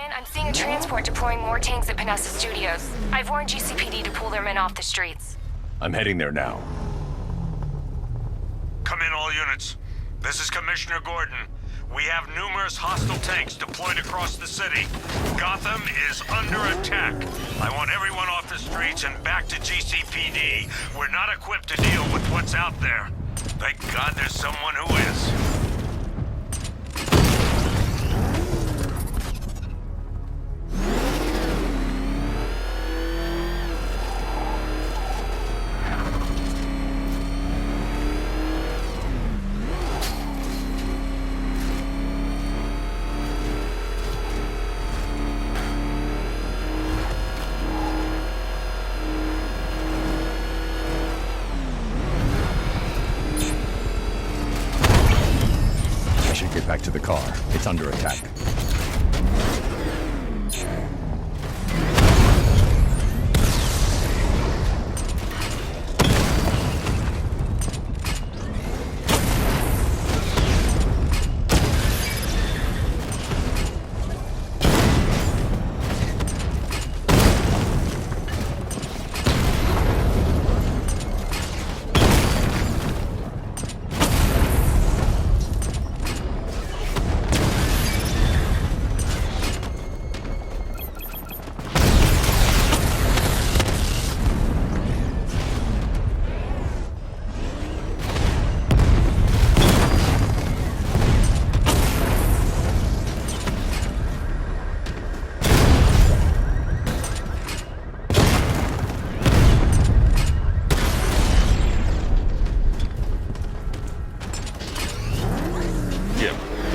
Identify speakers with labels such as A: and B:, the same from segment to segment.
A: Batman, I'm seeing a transport deploying more tanks at Panessa Studios. I've warned GCPD to pull their men off the streets.
B: I'm heading there now.
C: Come in, all units. This is Commissioner Gordon. We have numerous hostile tanks deployed across the city. Gotham is under attack. I want everyone off the streets and back to GCPD. We're not equipped to deal with what's out there. Thank God there's someone who is.
B: Get back to the car. It's under attack.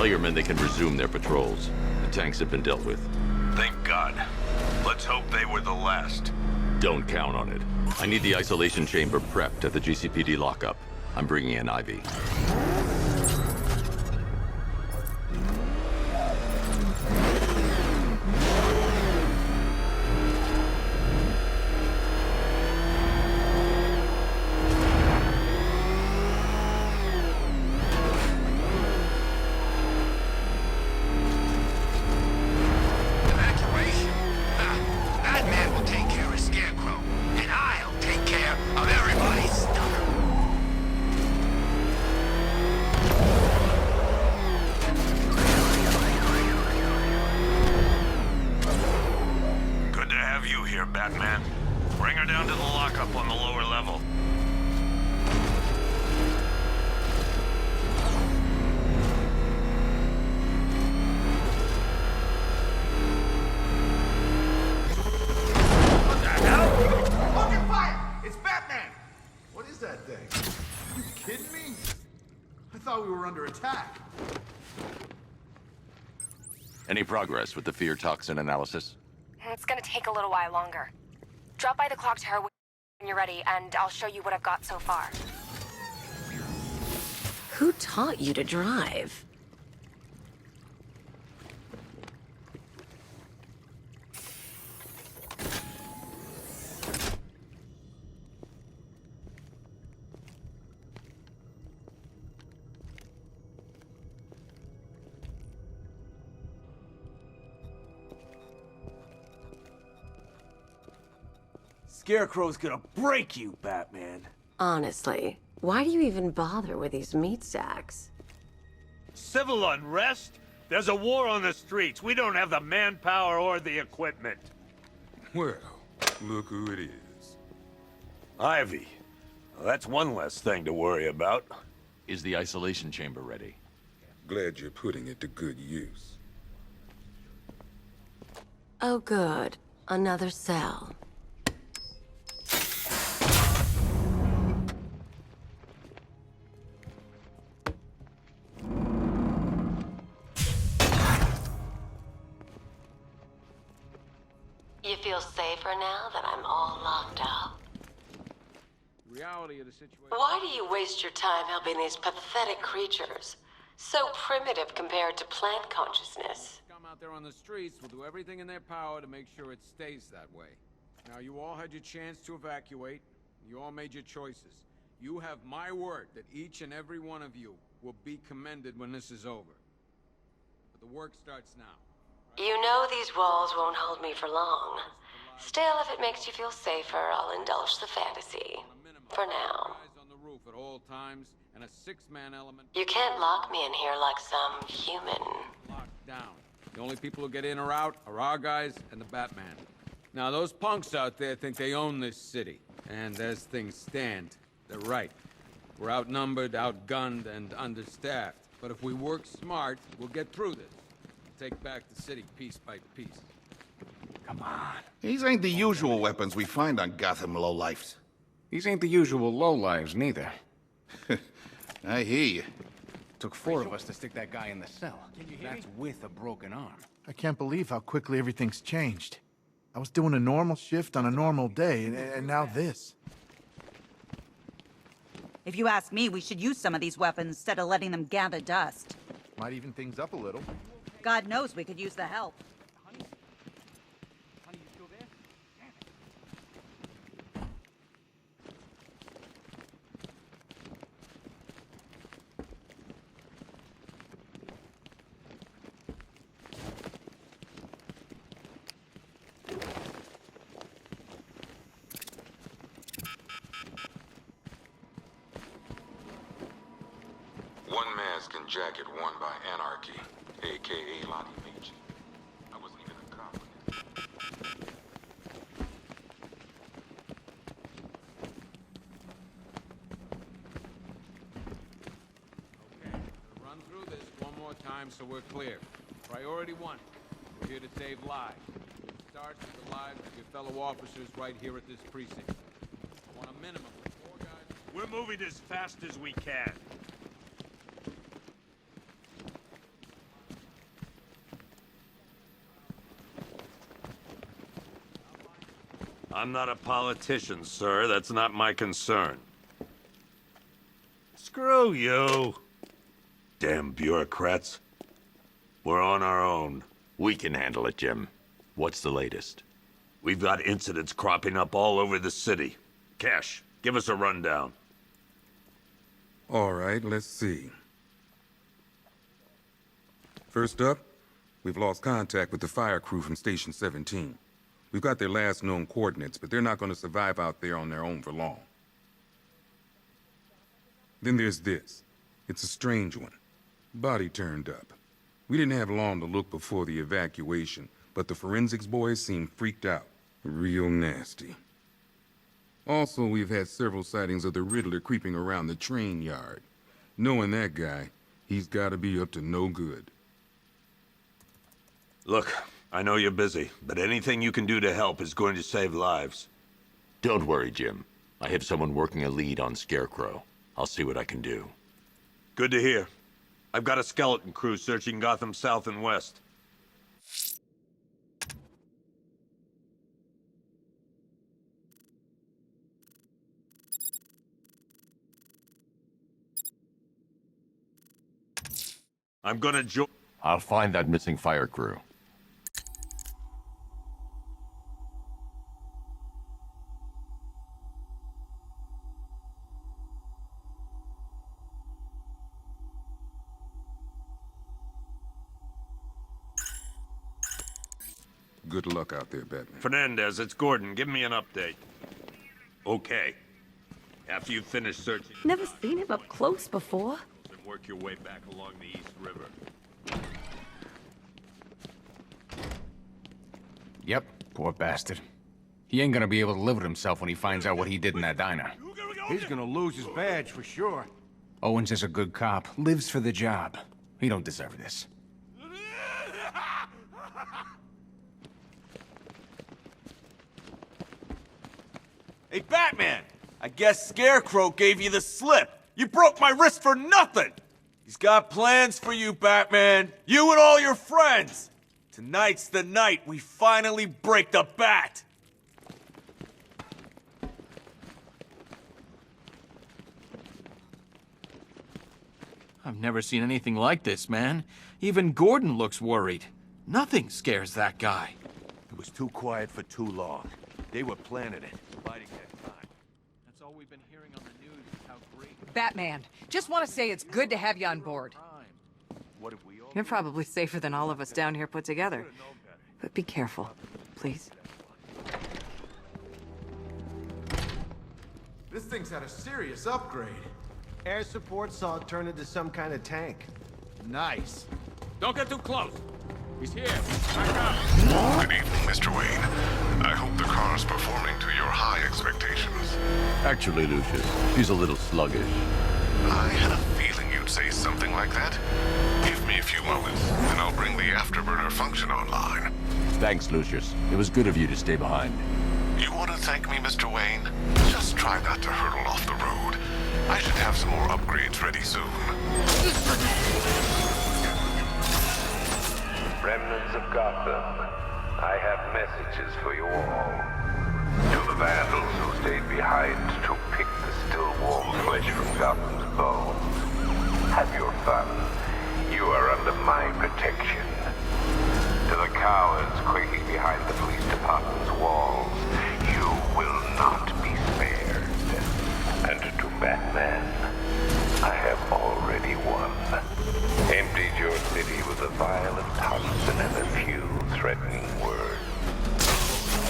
D: Your men they can resume their patrols. The tanks have been dealt with.
C: Thank God. Let's hope they were the last.
D: Don't count on it. I need the isolation chamber prepped at the GCPD lockup. I'm bringing in Ivy.
C: Batman. Bring her down to the lockup on the lower level.
E: What the hell? Fucking fire! It's Batman! What is that thing? Are you kidding me? I thought we were under attack.
D: Any progress with the fear toxin analysis?
A: It's gonna take a little while longer. Drop by the clock tower when you're ready, and I'll show you what I've got so far.
F: Who taught you to drive?
G: Scarecrow's gonna break you, Batman.
F: Honestly, why do you even bother with these meat sacks?
C: Civil unrest? There's a war on the streets. We don't have the manpower or the equipment.
H: Well, look who it is.
C: Ivy. Well, that's one less thing to worry about.
D: Is the isolation chamber ready?
H: Glad you're putting it to good use.
F: Oh good. Another cell. You feel safer now that I'm all locked up?
G: Reality of the situation.
F: Why do you waste your time helping these pathetic creatures? So primitive compared to plant consciousness.
G: Come out there on the streets, will do everything in their power to make sure it stays that way. Now, you all had your chance to evacuate. You all made your choices. You have my word that each and every one of you will be commended when this is over. But the work starts now.
F: You know these walls won't hold me for long. Still, if it makes you feel safer, I'll indulge the fantasy. For now.
G: Eyes on the roof at all times, and a 6-man element
F: You can't lock me in here like some human.
G: locked down. The only people who get in or out are our guys and the Batman. Now, those punks out there think they own this city. And as things stand, they're right. We're outnumbered, outgunned, and understaffed. But if we work smart, we'll get through this. Take back the city piece by piece.
B: Come on.
E: These ain't the usual weapons we find on Gotham lowlifes.
I: These ain't the usual lowlives, neither.
E: I hear you.
I: Took 4 of us to stick that guy in the cell. That's with a broken arm.
J: I can't believe how quickly everything's changed. I was doing a normal shift on a normal day, and now this.
K: If you ask me, we should use some of these weapons instead of letting them gather dust.
J: Might even things up a little.
K: God knows we could use the help.
H: One mask and jacket worn by Anarchy, a.k.a. Lottie Beach. I wasn't even a cop when it.
G: Okay, we'll run through this one more time so we're clear. Priority 1, we're here to save lives. It starts with the lives of your fellow officers right here at this precinct. I want a minimum of 4 guys.
C: We're moving as fast as we can. I'm not a politician, sir. That's not my concern. Screw you. Damn bureaucrats. We're on our own.
D: We can handle it, Jim. What's the latest?
C: We've got incidents cropping up all over the city. Cash, give us a rundown.
H: All right, let's see. First up, we've lost contact with the fire crew from Station 17. We've got their last known coordinates, but they're not going to survive out there on their own for long. Then there's this. It's a strange one. Body turned up. We didn't have long to look before the evacuation, but the forensics boys seemed freaked out. Real nasty. Also, we've had several sightings of the Riddler creeping around the train yard. Knowing that guy, he's got to be up to no good.
C: Look, I know you're busy, but anything you can do to help is going to save lives.
D: Don't worry, Jim. I have someone working a lead on Scarecrow. I'll see what I can do.
C: Good to hear. I've got a skeleton crew searching Gotham south and west. I'm gonna join.
B: I'll find that missing fire crew.
H: Good luck out there, Batman.
C: Fernandez, it's Gordon. Give me an update. Okay. After you finish searching...
F: Never seen him up close before.
C: ...and work your way back along the East River.
I: Yep, poor bastard. He ain't gonna be able to live with himself when he finds out what he did in that diner.
G: He's gonna lose his badge for sure.
I: Owens is a good cop, lives for the job. He don't deserve this.
L: Hey, Batman! I guess Scarecrow gave you the slip. You broke my wrist for nothing! He's got plans for you, Batman. You and all your friends. Tonight's the night we finally break the bat.
M: I've never seen anything like this, man. Even Gordon looks worried. Nothing scares that guy.
C: It was too quiet for too long. They were planning it, biding their time.
M: That's all we've been hearing on the news is how great...
N: Batman, just want to say it's good to have you on board.
C: What if we all...
N: You're probably safer than all of us down here put together. But be careful, please.
E: This thing's had a serious upgrade.
O: Air support saw it turn into some kind of tank.
E: Nice.
G: Don't get too close. He's here. Back up.
P: Good evening, Mr. Wayne. I hope the car's performing to your high expectations.
B: Actually, Lucius, she's a little sluggish.
P: I had a feeling you'd say something like that. Give me a few moments, and I'll bring the afterburner function online.
B: Thanks, Lucius. It was good of you to stay behind.
P: You want to thank me, Mr. Wayne? Just try not to hurtle off the road. I should have some more upgrades ready soon.
Q: Remnants of Gotham, I have messages for you all. To the vandals who stayed behind to pick the still warm flesh from Gotham's bones. Have your fun. You are under my protection. To the cowards quaking behind the police department's walls, you will not be spared. And to Batman, I have already won. Emptied your city with a violent Thompson and a few threatening words.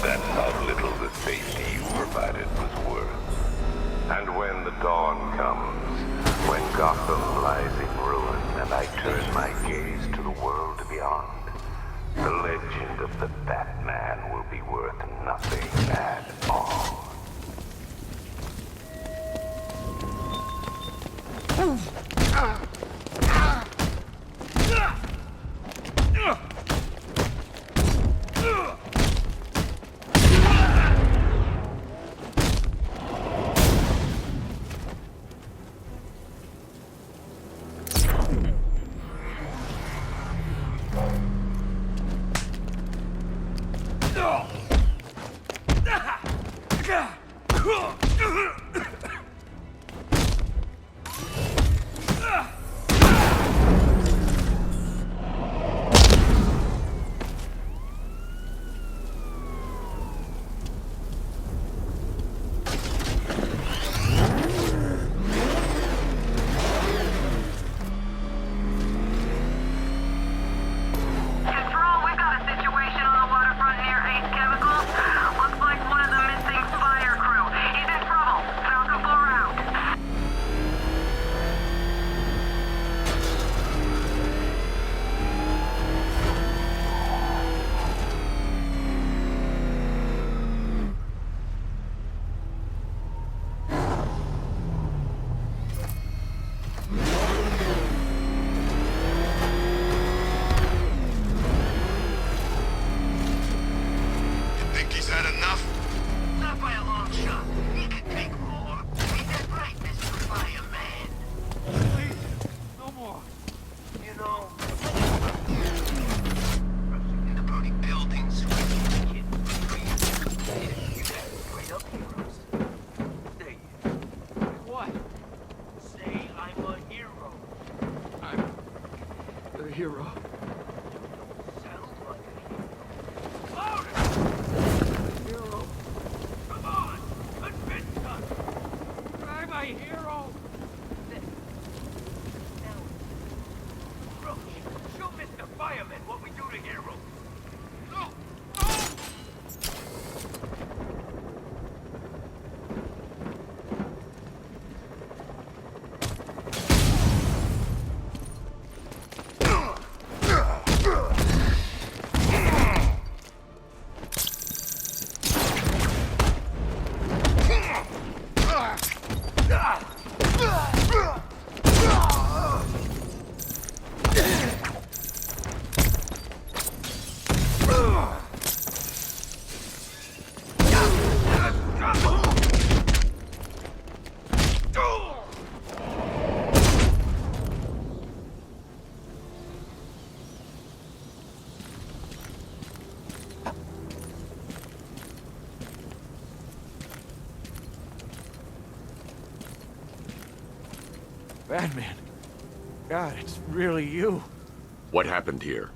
Q: That's how little the safety you provided was worth. And when the dawn comes, when Gotham lies in ruin and I turn my gaze to the world beyond, the legend of the Batman will be worth nothing at all.
O: Hero. Hero. Come on! Convince us! I'm a hero! Roach, show Mr. Fireman what we do to heroes! No!
R: Batman. God, it's really you.
D: What happened here?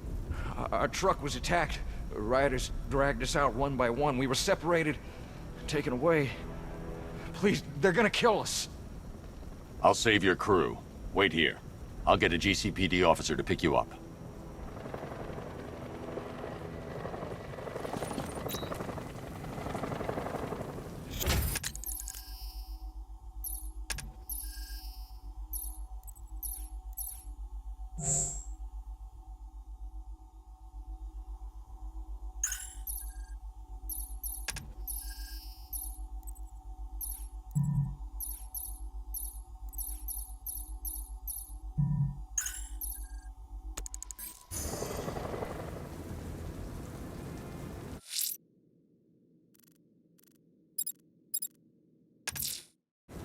R: Our truck was attacked. Rioters dragged us out one by one. We were separated, taken away. Please, they're gonna kill us.
B: I'll save your crew. Wait here. I'll get a GCPD officer to pick you up.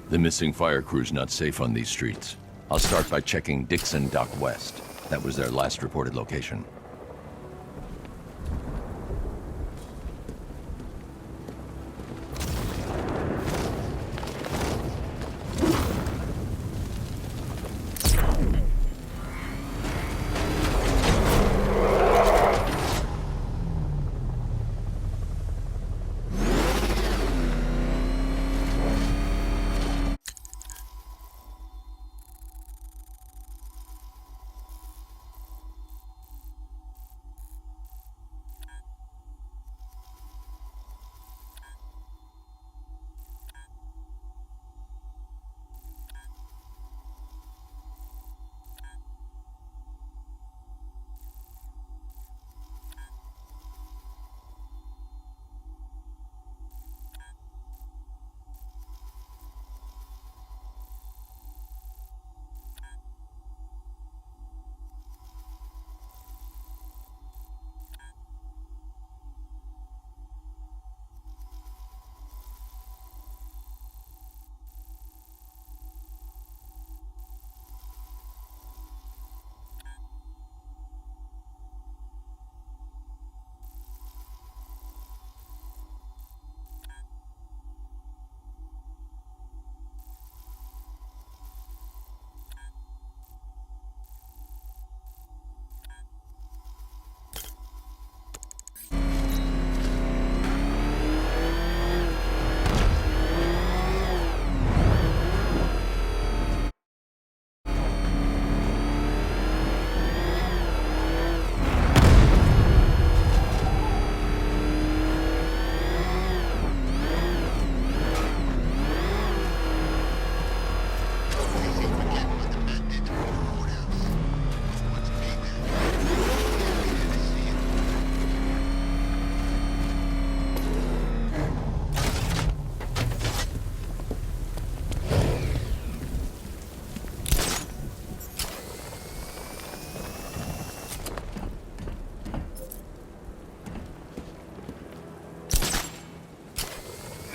B: The missing fire crew's not safe on these streets. I'll start by checking Dixon Dock West. That was their last reported location.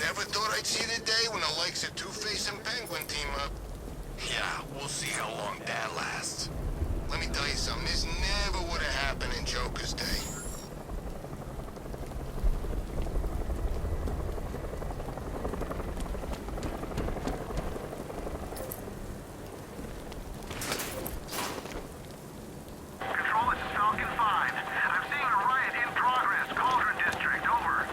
P: Never thought I'd see the day when the likes of Two-Face and Penguin team up. Yeah, we'll see how long that lasts. Let me tell you something, this never would have happened in Joker's day.
O: Control, this is Falcon 5. I'm seeing a riot in progress. Cauldron District, over.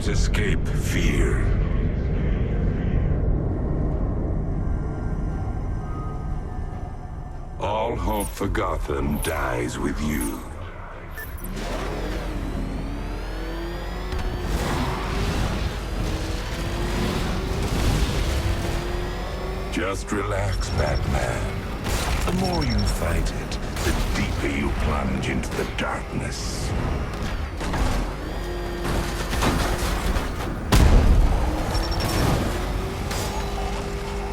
Q: cannot escape fear. All hope for Gotham dies with you. Just relax, Batman. The more you fight it, the deeper you plunge into the darkness.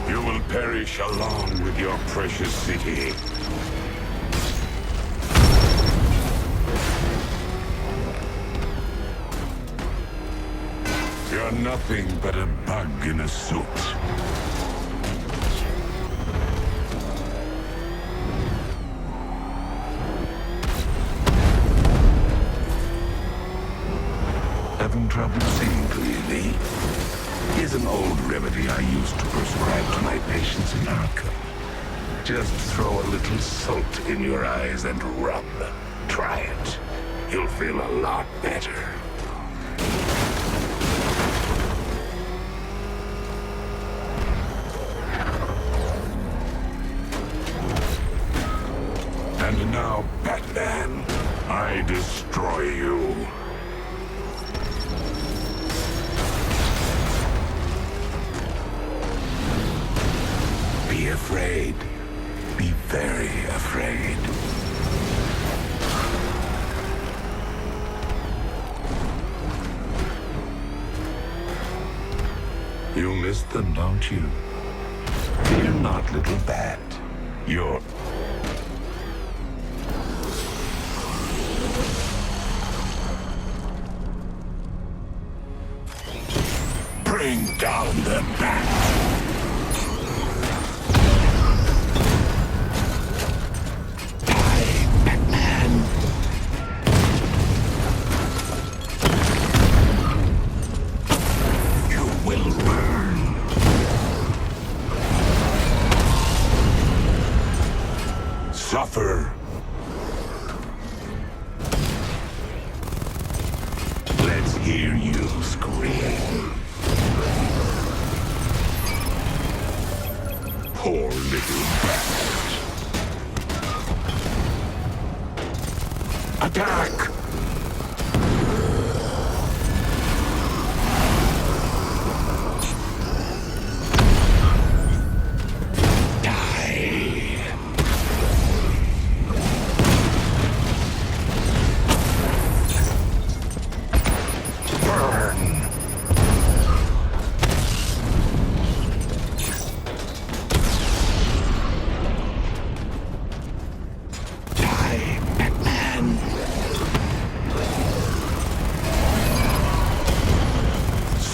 Q: You will perish along with your precious city. You're nothing but a bug in a suit. Having trouble seeing clearly? Here's an old remedy I used to prescribe to my patients in Arkham. Just throw a little salt in your eyes and rub. Try it. You'll feel a lot better. And now, Batman, I destroy you. Be afraid. Be very afraid. You miss them, don't you? Fear not, little bat. You're... Bring down the bat! Suffer. Let's hear you scream. Poor little bastard. Attack!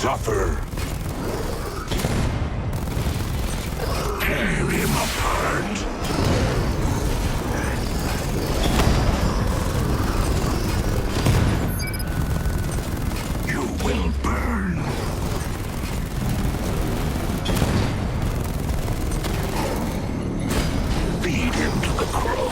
Q: Suffer. Tear him apart. You will burn. Feed him to the crows.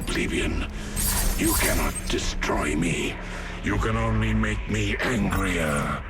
Q: Plebeian, you cannot destroy me. You can only make me angrier.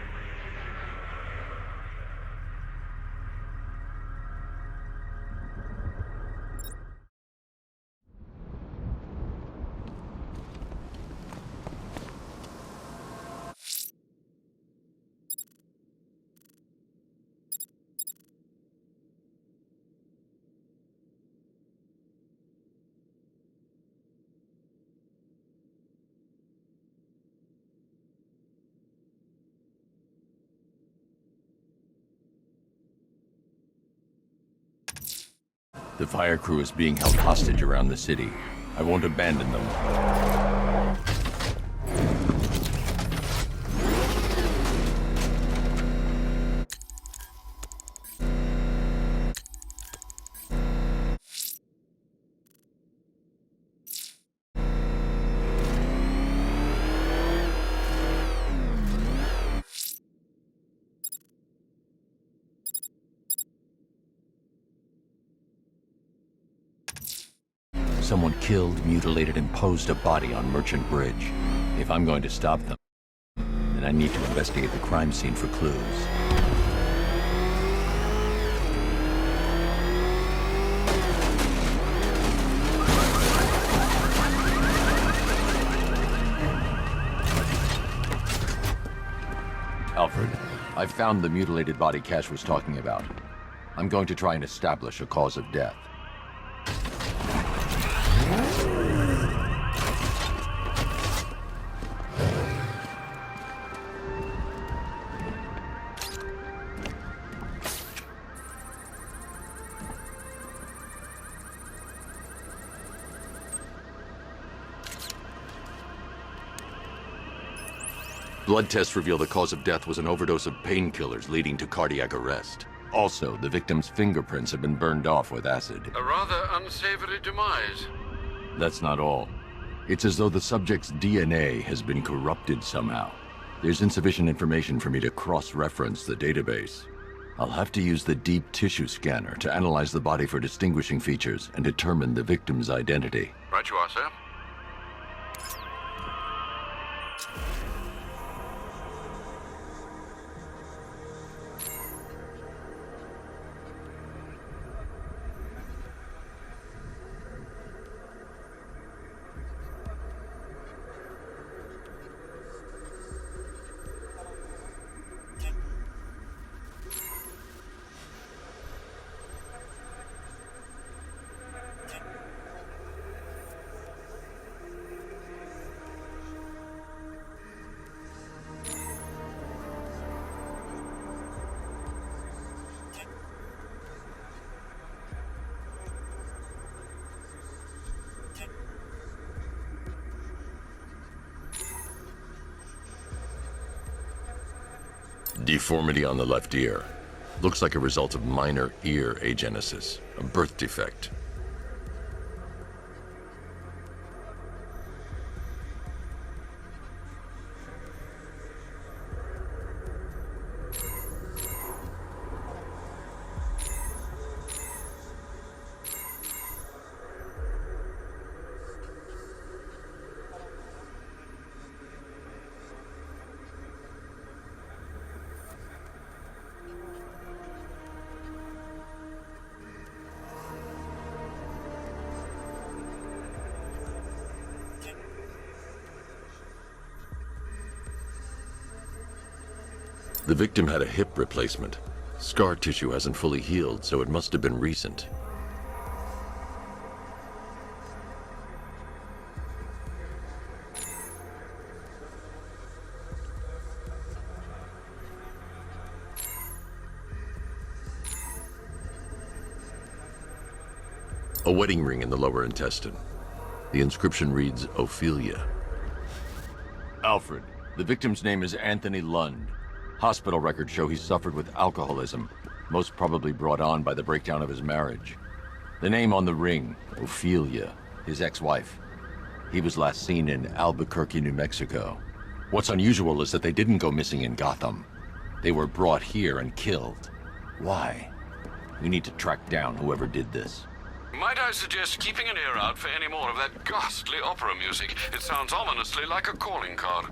B: The fire crew is being held hostage around the city. I won't abandon them. Someone killed, mutilated, and posed a body on Merchant Bridge. If I'm going to stop them, then I need to investigate the crime scene for clues. Alfred, I've found the mutilated body Cash was talking about. I'm going to try and establish a cause of death. Blood tests reveal the cause of death was an overdose of painkillers leading to cardiac arrest. Also, the victim's fingerprints have been burned off with acid.
S: A rather unsavory demise.
B: That's not all. It's as though the subject's DNA has been corrupted somehow. There's insufficient information for me to cross-reference the database. I'll have to use the deep tissue scanner to analyze the body for distinguishing features and determine the victim's identity.
S: Right you are, sir.
B: Deformity on the left ear. Looks like a result of minor ear agenesis, a birth defect. The victim had a hip replacement. Scar tissue hasn't fully healed, so it must have been recent. A wedding ring in the lower intestine. The inscription reads, Ophelia. Alfred, the victim's name is Anthony Lund. Hospital records show he suffered with alcoholism, most probably brought on by the breakdown of his marriage. The name on the ring, Ophelia, his ex-wife. He was last seen in Albuquerque, New Mexico. What's unusual is that they didn't go missing in Gotham. They were brought here and killed. Why? We need to track down whoever did this.
S: Might I suggest keeping an ear out for any more of that ghastly opera music? It sounds ominously like a calling card.